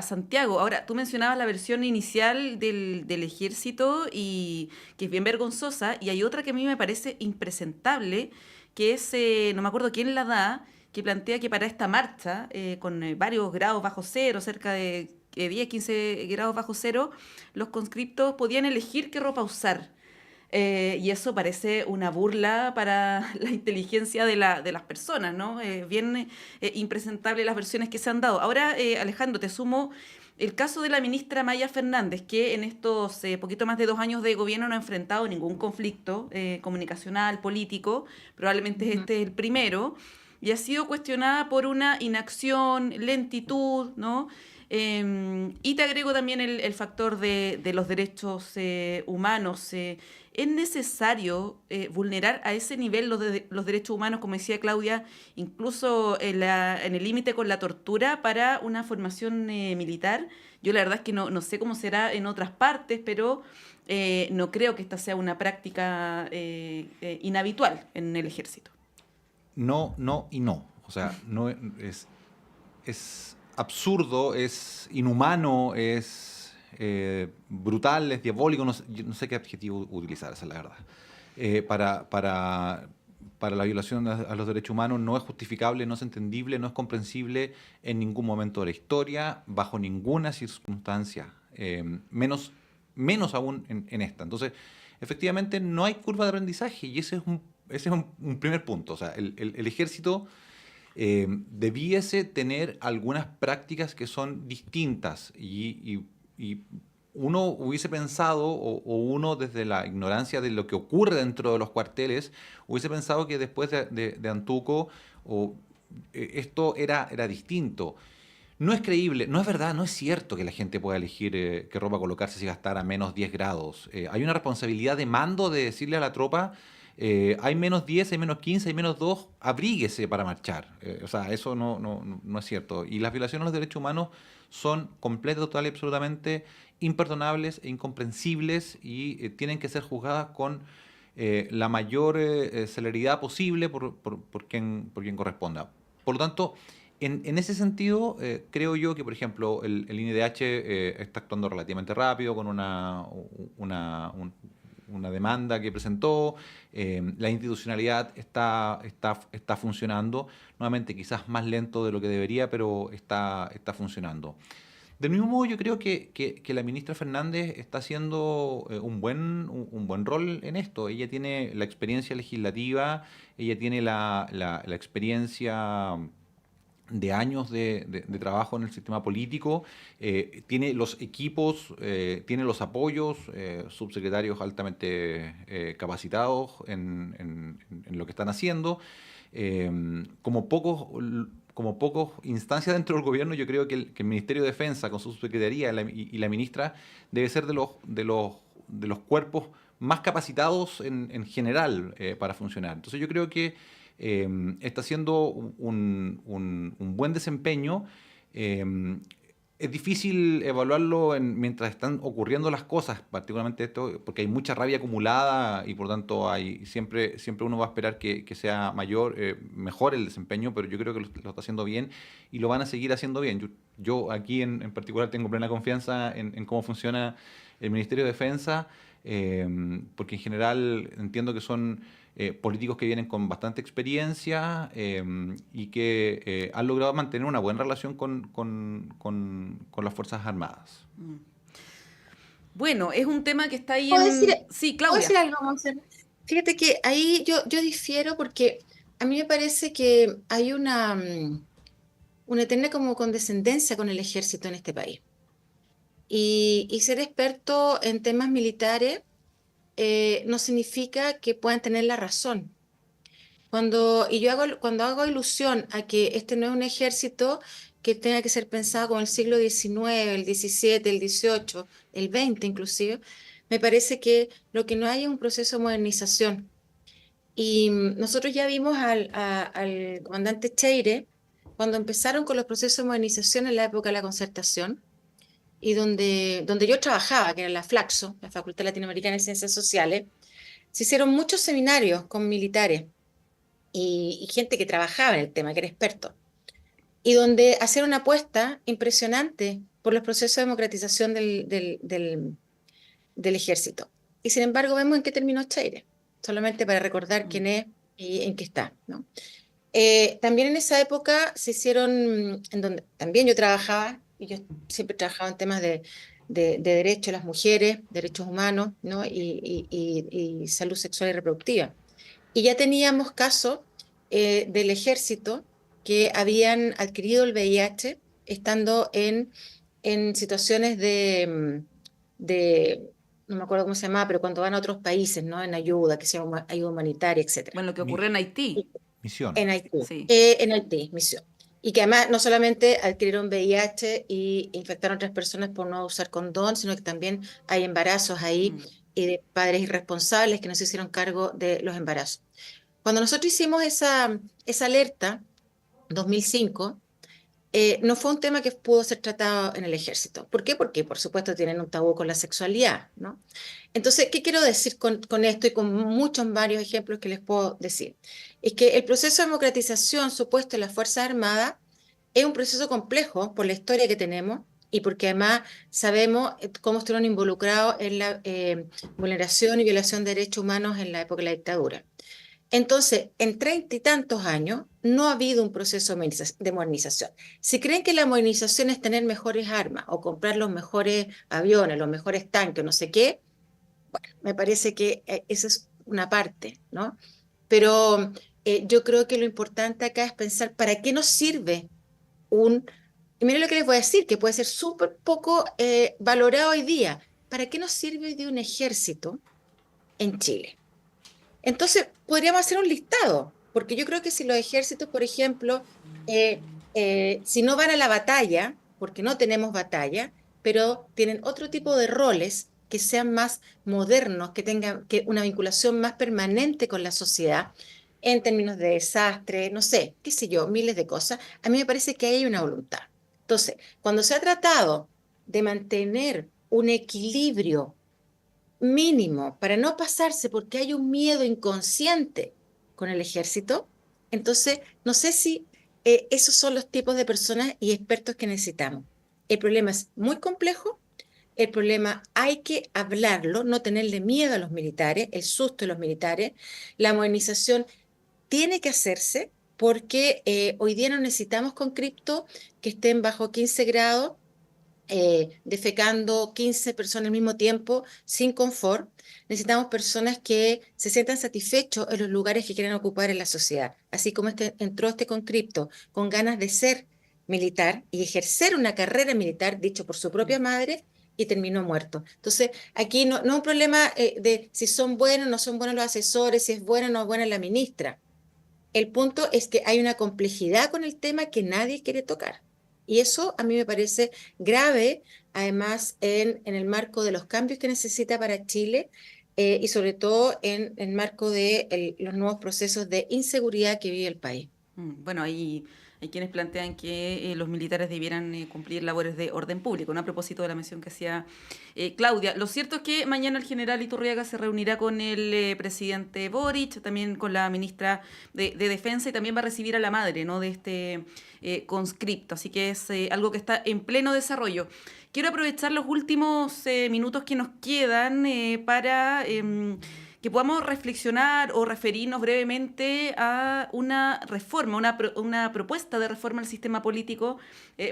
Santiago. Ahora, tú mencionabas la versión inicial del ejército y que es bien vergonzosa, y hay otra que a mí me parece impresentable, que es, no me acuerdo quién la da, que plantea que para esta marcha, con varios grados bajo cero, cerca de 10, 15 grados bajo cero, los conscriptos podían elegir qué ropa usar. Y eso parece una burla para la inteligencia de las personas, ¿no? Bien impresentable las versiones que se han dado. Ahora, Alejandro, te sumo el caso de la ministra Maya Fernández, que en estos poquito más de 2 años de gobierno no ha enfrentado ningún conflicto comunicacional, político, probablemente Ujú. este es el primero, y ha sido cuestionada por una inacción, lentitud, ¿no? Y te agrego también el factor de los derechos humanos. ¿Es necesario vulnerar a ese nivel los derechos humanos, como decía Claudia, incluso en el límite con la tortura para una formación militar? Yo la verdad es que no sé cómo será en otras partes, pero no creo que esta sea una práctica inhabitual en el ejército. No, no y no. O sea, no es absurdo, es inhumano, es brutal, es diabólico, no sé, yo no sé qué adjetivo utilizar, esa es la verdad. Eh, para, para, para la violación a los derechos humanos no es justificable, no es entendible, no es comprensible en ningún momento de la historia, bajo ninguna circunstancia, menos aún en esta. Entonces, efectivamente, no hay curva de aprendizaje y ese es un primer punto. O sea, el ejército debiese tener algunas prácticas que son distintas y uno hubiese pensado, o uno desde la ignorancia de lo que ocurre dentro de los cuarteles, hubiese pensado que después de Antuco o, esto era distinto. No es creíble, no es verdad, no es cierto que la gente pueda elegir qué ropa colocarse si gastar a menos 10 grados. Hay una responsabilidad de mando de decirle a la tropa, hay menos 10, hay menos 15, hay menos 2, abríguese para marchar. O sea, eso no es cierto. Y las violaciones a los derechos humanos son completas, total y absolutamente imperdonables e incomprensibles y tienen que ser juzgadas con la mayor celeridad posible por quien corresponda. Por lo tanto, en ese sentido, creo yo que, por ejemplo, el INDH está actuando relativamente rápido con una, un- una demanda que presentó, la institucionalidad está funcionando, nuevamente quizás más lento de lo que debería, pero está funcionando. Del mismo modo, yo creo que la ministra Fernández está haciendo un buen rol en esto. Ella tiene la experiencia legislativa, ella tiene la experiencia de años de trabajo en el sistema político, tiene los equipos, tiene los apoyos, subsecretarios altamente capacitados en lo que están haciendo. Eh, como pocos, como pocos instancias dentro del gobierno, yo creo que el Ministerio de Defensa, con su subsecretaría y la ministra, debe ser de los cuerpos más capacitados en general para funcionar. Entonces yo creo que está haciendo un buen desempeño. Eh, es difícil evaluarlo mientras están ocurriendo las cosas, particularmente esto, porque hay mucha rabia acumulada y por tanto siempre uno va a esperar que sea mejor el desempeño, pero yo creo que lo está haciendo bien y lo van a seguir haciendo bien. Yo aquí en particular tengo plena confianza en cómo funciona el Ministerio de Defensa, porque en general entiendo que son políticos que vienen con bastante experiencia y que han logrado mantener una buena relación con las Fuerzas Armadas. Bueno, es un tema que está ahí ¿Puedo decir, en... Sí, puedo Claudia. decir algo, Monse? Fíjate que ahí yo difiero porque a mí me parece que hay una eterna como condescendencia con el ejército en este país. Y ser experto en temas militares no significa que puedan tener la razón. Cuando hago ilusión a que este no es un ejército que tenga que ser pensado como el siglo XIX, el XVII, el XVIII, el XX inclusive, me parece que lo que no hay es un proceso de modernización. Y nosotros ya vimos al comandante Cheire cuando empezaron con los procesos de modernización en la época de la Concertación y donde yo trabajaba, que era la FLACSO, la Facultad Latinoamericana de Ciencias Sociales, se hicieron muchos seminarios con militares y gente que trabajaba en el tema, que era experto, y donde hacían una apuesta impresionante por los procesos de democratización del ejército. Y sin embargo, vemos en qué terminó Cheire, solamente para recordar quién es y en qué está, ¿no? También en esa época se hicieron, en donde también yo trabajaba, y yo siempre trabajaba en temas de derechos de las mujeres, derechos humanos, ¿no? Y salud sexual y reproductiva. Y ya teníamos casos del ejército que habían adquirido el VIH estando en situaciones no me acuerdo cómo se llamaba, pero cuando van a otros países, ¿no? En ayuda, que sea ayuda humanitaria, etcétera. Bueno, lo que ocurrió en Haití. Misión. En Haití, Sí. en Haití, misión. Y que además no solamente adquirieron VIH y infectaron a otras personas por no usar condón, sino que también hay embarazos ahí y de padres irresponsables que no se hicieron cargo de los embarazos. Cuando nosotros hicimos esa alerta, 2005, no fue un tema que pudo ser tratado en el ejército. ¿Por qué? Porque, por supuesto, tienen un tabú con la sexualidad, ¿no? Entonces, ¿qué quiero decir con esto y con muchos varios ejemplos que les puedo decir? Es que el proceso de democratización supuesto en las Fuerzas Armadas es un proceso complejo por la historia que tenemos y porque además sabemos cómo estuvieron involucrados en la vulneración y violación de derechos humanos en la época de la dictadura. Entonces, en 30 y tantos años no ha habido un proceso de modernización. Si creen que la modernización es tener mejores armas o comprar los mejores aviones, los mejores tanques, no sé qué, bueno, me parece que esa es una parte, ¿no? Pero yo creo que lo importante acá es pensar para qué nos sirve y miren lo que les voy a decir, que puede ser súper poco valorado hoy día. ¿Para qué nos sirve hoy día un ejército en Chile? Entonces, podríamos hacer un listado, porque yo creo que si los ejércitos, por ejemplo, si no van a la batalla, porque no tenemos batalla, pero tienen otro tipo de roles que sean más modernos, que tengan una vinculación más permanente con la sociedad, en términos de desastre, no sé, qué sé yo, miles de cosas, a mí me parece que hay una voluntad. Entonces, cuando se ha tratado de mantener un equilibrio mínimo para no pasarse porque hay un miedo inconsciente con el ejército, entonces no sé si esos son los tipos de personas y expertos que necesitamos. El problema es muy complejo, el problema hay que hablarlo, no tenerle miedo a los militares, el susto de los militares, la modernización tiene que hacerse porque hoy día no necesitamos con cripto que estén bajo 15 grados defecando 15 personas al mismo tiempo, sin confort. Necesitamos personas que se sientan satisfechos en los lugares que quieren ocupar en la sociedad. Así como entró este conscripto con ganas de ser militar y ejercer una carrera militar, dicho por su propia madre, y terminó muerto. Entonces, aquí no es un problema de si son buenos o no son buenos los asesores, si es buena o no es buena la ministra. El punto es que hay una complejidad con el tema que nadie quiere tocar. Y eso a mí me parece grave, además, en el marco de los cambios que necesita para Chile y sobre todo en el marco de los nuevos procesos de inseguridad que vive el país. Bueno, hay quienes plantean que los militares debieran cumplir labores de orden público, ¿no? A propósito de la mención que hacía Claudia. Lo cierto es que mañana el general Iturriaga se reunirá con el presidente Boric, también con la ministra de Defensa y también va a recibir a la madre, ¿no? De este conscripto. Así que es algo que está en pleno desarrollo. Quiero aprovechar los últimos minutos que nos quedan para que podamos reflexionar o referirnos brevemente a una reforma, una propuesta de reforma al sistema político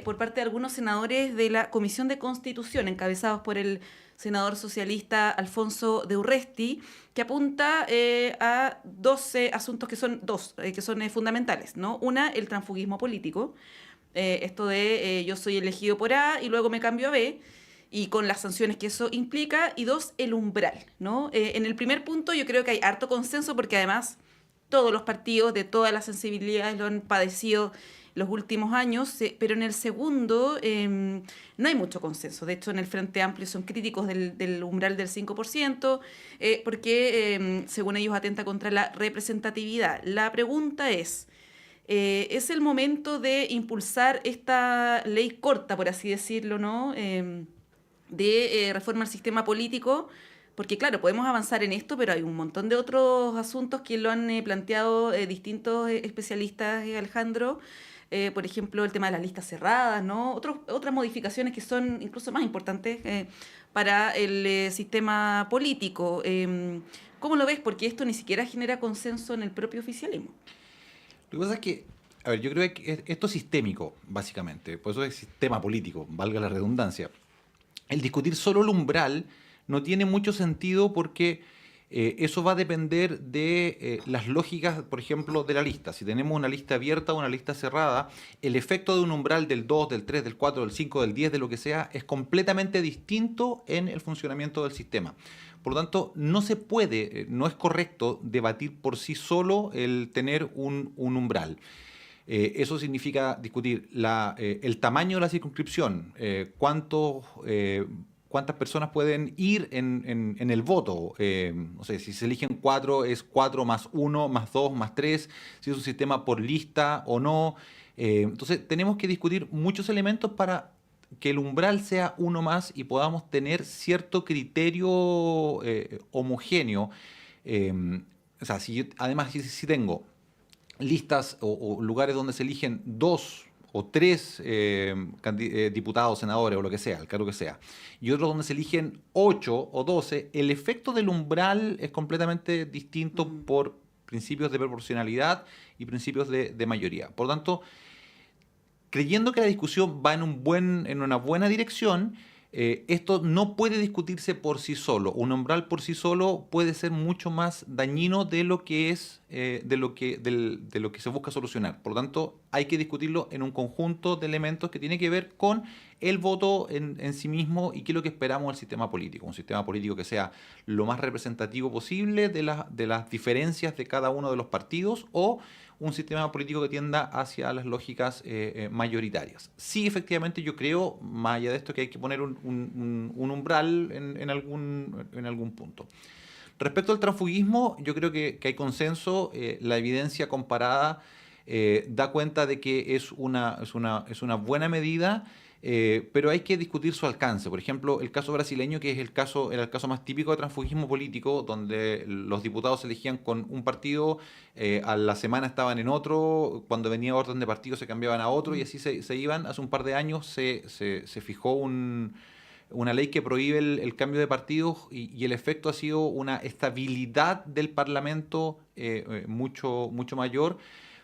por parte de algunos senadores de la Comisión de Constitución, encabezados por el senador socialista Alfonso de Urresti, que apunta a 12 asuntos que son fundamentales, ¿no? Una, el transfugismo político, esto de yo soy elegido por A y luego me cambio a B, y con las sanciones que eso implica, y dos, el umbral, ¿no? En el primer punto yo creo que hay harto consenso porque además todos los partidos de todas las sensibilidades lo han padecido los últimos años, pero en el segundo no hay mucho consenso. De hecho, en el Frente Amplio son críticos del umbral del 5%, porque según ellos atenta contra la representatividad. La pregunta es el momento de impulsar esta ley corta, por así decirlo, ¿no? De reforma al sistema político, porque claro, podemos avanzar en esto, pero hay un montón de otros asuntos que lo han planteado distintos especialistas, Alejandro, por ejemplo, el tema de las listas cerradas, ¿no? Otras modificaciones que son incluso más importantes para el sistema político. ¿Cómo lo ves? Porque esto ni siquiera genera consenso en el propio oficialismo. Lo que pasa es que, a ver, yo creo que esto es sistémico, básicamente, por eso es sistema político, valga la redundancia. el discutir solo el umbral no tiene mucho sentido porque eso va a depender de las lógicas, por ejemplo, de la lista. Si tenemos una lista abierta o una lista cerrada, el efecto de un umbral del 2, del 3, del 4, del 5, del 10, de lo que sea, es completamente distinto en el funcionamiento del sistema. Por lo tanto, no se puede, no es correcto debatir por sí solo el tener un umbral. Eso significa discutir el tamaño de la circunscripción, cuántas personas pueden ir en el voto. No sé, si se eligen 4, es 4 más 1, más 2, más 3, si es un sistema por lista o no. Entonces, tenemos que discutir muchos elementos para que el umbral sea uno más y podamos tener cierto criterio homogéneo. Eh, o sea, además, si tengo listas o lugares donde se eligen 2 o 3 diputados, senadores o lo que sea, el cargo que sea, y otros donde se eligen 8 o 12, el efecto del umbral es completamente distinto por principios de proporcionalidad y principios de mayoría. Por lo tanto, creyendo que la discusión va en una buena dirección, esto no puede discutirse por sí solo. Un umbral por sí solo puede ser mucho más dañino de lo que es, de lo que se busca solucionar. Por lo tanto, hay que discutirlo en un conjunto de elementos que tiene que ver con el voto en sí mismo y qué es lo que esperamos del sistema político. Un sistema político que sea lo más representativo posible de las diferencias de cada uno de los partidos, o un sistema político que tienda hacia las lógicas mayoritarias. Sí, efectivamente, yo creo, más allá de esto, que hay que poner un umbral en algún punto. Respecto al transfugismo, yo creo que hay consenso. La evidencia comparada da cuenta de que es una buena medida, pero hay que discutir su alcance. Por ejemplo, el caso brasileño, que era el caso más típico de transfugismo político, donde los diputados se elegían con un partido, a la semana estaban en otro, cuando venía orden de partido se cambiaban a otro y así se iban. Hace un par de años se fijó una ley que prohíbe el cambio de partidos y el efecto ha sido una estabilidad del Parlamento mucho mayor.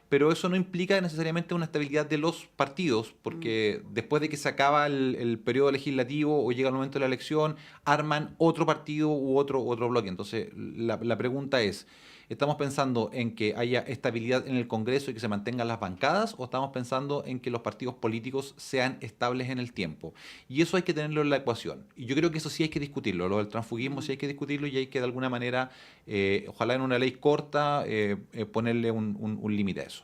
Pero eso no implica necesariamente una estabilidad de los partidos, porque después de que se acaba el periodo legislativo o llega el momento de la elección, arman otro partido u otro bloque. Entonces, la pregunta es, ¿estamos pensando en que haya estabilidad en el Congreso y que se mantengan las bancadas, o estamos pensando en que los partidos políticos sean estables en el tiempo? Y eso hay que tenerlo en la ecuación. Y yo creo que eso sí hay que discutirlo. Lo del transfugismo sí hay que discutirlo y hay que de alguna manera, ojalá en una ley corta, ponerle un límite a eso.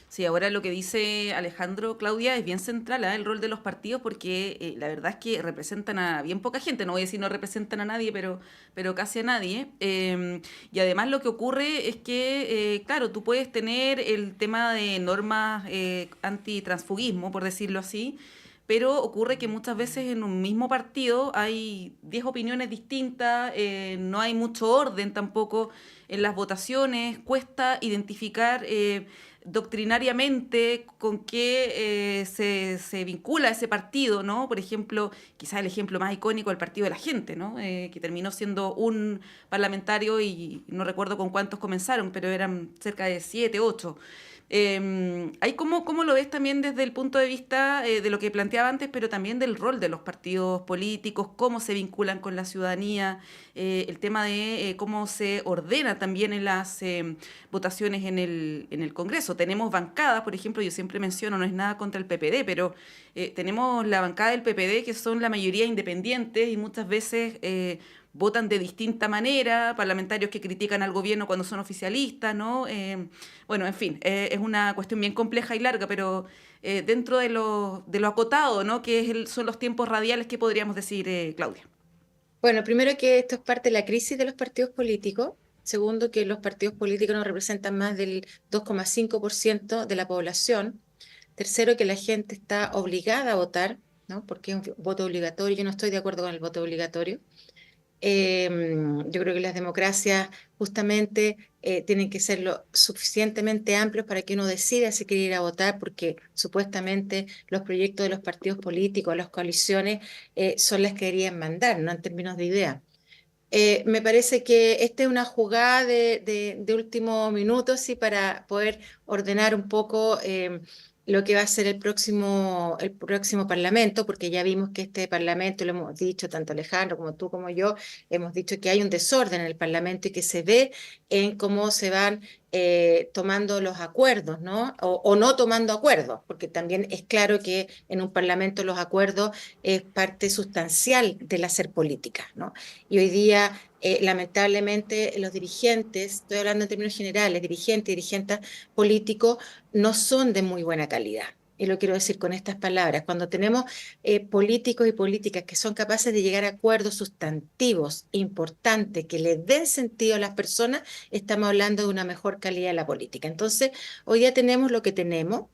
Sí, ahora lo que dice Alejandro, Claudia, es bien central, el rol de los partidos, porque la verdad es que representan a bien poca gente. No voy a decir no representan a nadie, pero casi a nadie. Y además lo que ocurre es que, claro, tú puedes tener el tema de normas antitransfugismo, por decirlo así, pero ocurre que muchas veces en un mismo partido hay 10 opiniones distintas, no hay mucho orden tampoco en las votaciones, cuesta identificar doctrinariamente con qué se vincula ese partido, ¿no? Por ejemplo, quizás el ejemplo más icónico, el Partido de la Gente, ¿no? Que terminó siendo un parlamentario y no recuerdo con cuántos comenzaron, pero eran cerca de 7, 8. Ahí ¿cómo lo ves también desde el punto de vista de lo que planteaba antes, pero también del rol de los partidos políticos, cómo se vinculan con la ciudadanía, el tema de cómo se ordena también en las votaciones en el Congreso? Tenemos bancadas, por ejemplo, yo siempre menciono, no es nada contra el PPD, pero tenemos la bancada del PPD, que son la mayoría independientes y muchas veces votan de distinta manera, parlamentarios que critican al gobierno cuando son oficialistas, ¿no? Bueno, en fin, es una cuestión bien compleja y larga, pero dentro de lo acotado, ¿no? Que son los tiempos radiales, ¿qué podríamos decir, Claudia? Bueno, primero que esto es parte de la crisis de los partidos políticos. Segundo, que los partidos políticos no representan más del 2,5% de la población. Tercero, que la gente está obligada a votar, ¿no? Porque es un voto obligatorio. Yo no estoy de acuerdo con el voto obligatorio. Yo creo que las democracias justamente tienen que ser lo suficientemente amplios para que uno decida si quiere ir a votar, porque supuestamente los proyectos de los partidos políticos, las coaliciones, son las que deberían mandar, no en términos de idea. Me parece que esta es una jugada de último minuto, sí, para poder ordenar un poco lo que va a ser el próximo Parlamento, porque ya vimos que este Parlamento, lo hemos dicho, tanto Alejandro como tú como yo, hemos dicho que hay un desorden en el Parlamento y que se ve en cómo se van tomando los acuerdos, ¿no? O no tomando acuerdos, porque también es claro que en un Parlamento los acuerdos es parte sustancial del hacer política, ¿no? Y hoy día, lamentablemente, los dirigentes, estoy hablando en términos generales, dirigentes y dirigentes políticos, no son de muy buena calidad. Y lo quiero decir con estas palabras. Cuando tenemos políticos y políticas que son capaces de llegar a acuerdos sustantivos importantes que le den sentido a las personas, estamos hablando de una mejor calidad de la política. Entonces, hoy ya tenemos lo que tenemos,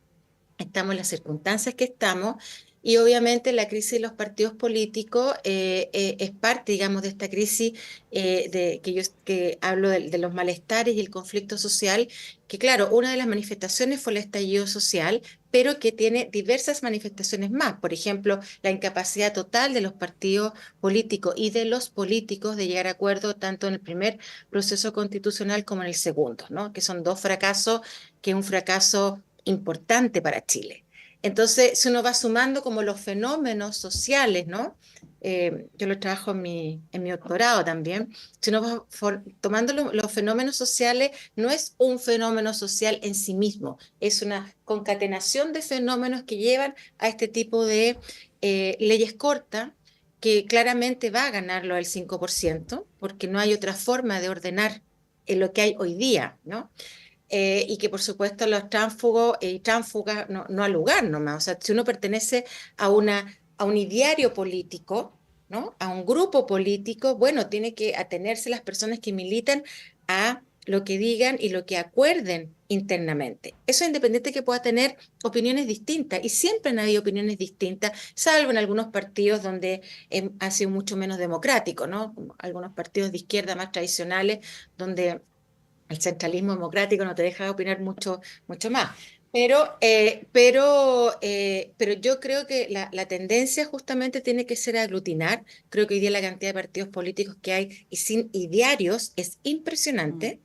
estamos en las circunstancias que estamos, y obviamente la crisis de los partidos políticos es parte, digamos, de esta crisis que hablo de los malestares y el conflicto social, que claro, una de las manifestaciones fue el estallido social, pero que tiene diversas manifestaciones más. Por ejemplo, la incapacidad total de los partidos políticos y de los políticos de llegar a acuerdo tanto en el primer proceso constitucional como en el segundo, ¿no? Que son dos fracasos, que es un fracaso importante para Chile. Entonces, si uno va sumando como los fenómenos sociales, ¿no? Yo lo trabajo en mi doctorado también. Si uno va tomando los fenómenos sociales, no es un fenómeno social en sí mismo, es una concatenación de fenómenos que llevan a este tipo de leyes cortas, que claramente va a ganarlo al 5%, porque no hay otra forma de ordenar lo que hay hoy día, ¿no? Y que por supuesto los tránsfugos y tránsfugas no al lugar nomás. O sea, si uno pertenece a un ideario político, ¿no? A un grupo político, bueno, tiene que atenerse las personas que militan a lo que digan y lo que acuerden internamente. Eso es independiente que pueda tener opiniones distintas, y siempre han habido opiniones distintas, salvo en algunos partidos donde ha sido mucho menos democrático, ¿no? Como algunos partidos de izquierda más tradicionales, donde el centralismo democrático no te deja opinar mucho más. Pero yo creo que la tendencia justamente tiene que ser aglutinar. Creo que hoy día la cantidad de partidos políticos que hay y sin idearios es impresionante.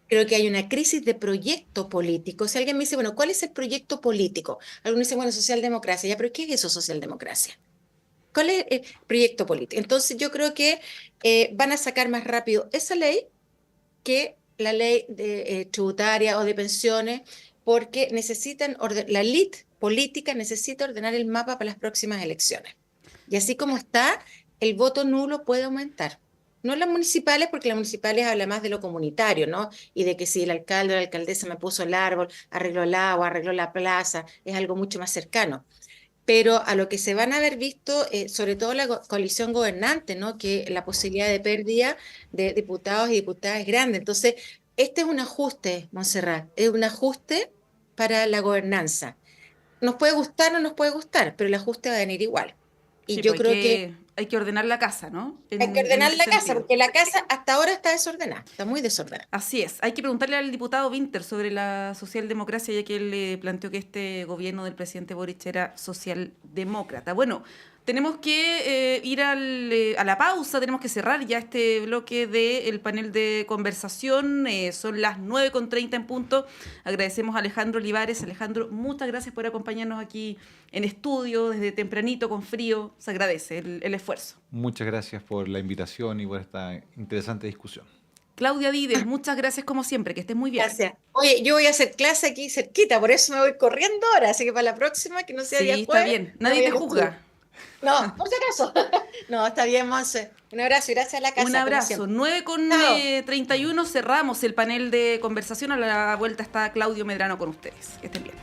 Creo que hay una crisis de proyecto político. Si alguien me dice, bueno, ¿cuál es el proyecto político? Algunos dicen, bueno, socialdemocracia. Ya, pero ¿qué es eso, socialdemocracia? ¿Cuál es el proyecto político? Entonces yo creo que van a sacar más rápido esa ley que la ley tributaria o de pensiones, porque la élite política necesita ordenar el mapa para las próximas elecciones. Y así como está, el voto nulo puede aumentar. No las municipales, porque las municipales habla más de lo comunitario, ¿no? Y de que si el alcalde o la alcaldesa me puso el árbol, arregló el agua, arregló la plaza, es algo mucho más cercano. Pero a lo que se van a haber visto, sobre todo la coalición gobernante, ¿no? Que la posibilidad de pérdida de diputados y diputadas es grande. Entonces, este es un ajuste, Montserrat, es un ajuste para la gobernanza. Nos puede gustar o no nos puede gustar, pero el ajuste va a venir igual. Y Sí, yo pues creo que hay que ordenar la casa, ¿no? hay que En ordenar ese la casa, sentido. porque la casa hasta ahora está desordenada, está muy desordenada. Así es. Hay que preguntarle al diputado Winter sobre la socialdemocracia, ya que él planteó que este gobierno del presidente Boric era socialdemócrata. Bueno, tenemos que ir a la pausa, tenemos que cerrar ya este bloque del panel de conversación. Son las 9:30 en punto. Agradecemos a Alejandro Olivares. Alejandro, muchas gracias por acompañarnos aquí en estudio, desde tempranito, con frío. Se agradece el esfuerzo. Muchas gracias por la invitación y por esta interesante discusión. Claudia Dides, muchas gracias como siempre, que estés muy bien. Gracias. Oye, yo voy a hacer clase aquí cerquita, por eso me voy corriendo ahora, así que para la próxima, que no sea Sí, día está jueves, bien. me Nadie voy te al juzga. estudio. No, por si acaso. No, está bien, Monse. Un abrazo y gracias a la casa. Un como abrazo. siempre. 9:31 cerramos el panel de conversación. A la vuelta está Claudio Medrano con ustedes. Que estén bien.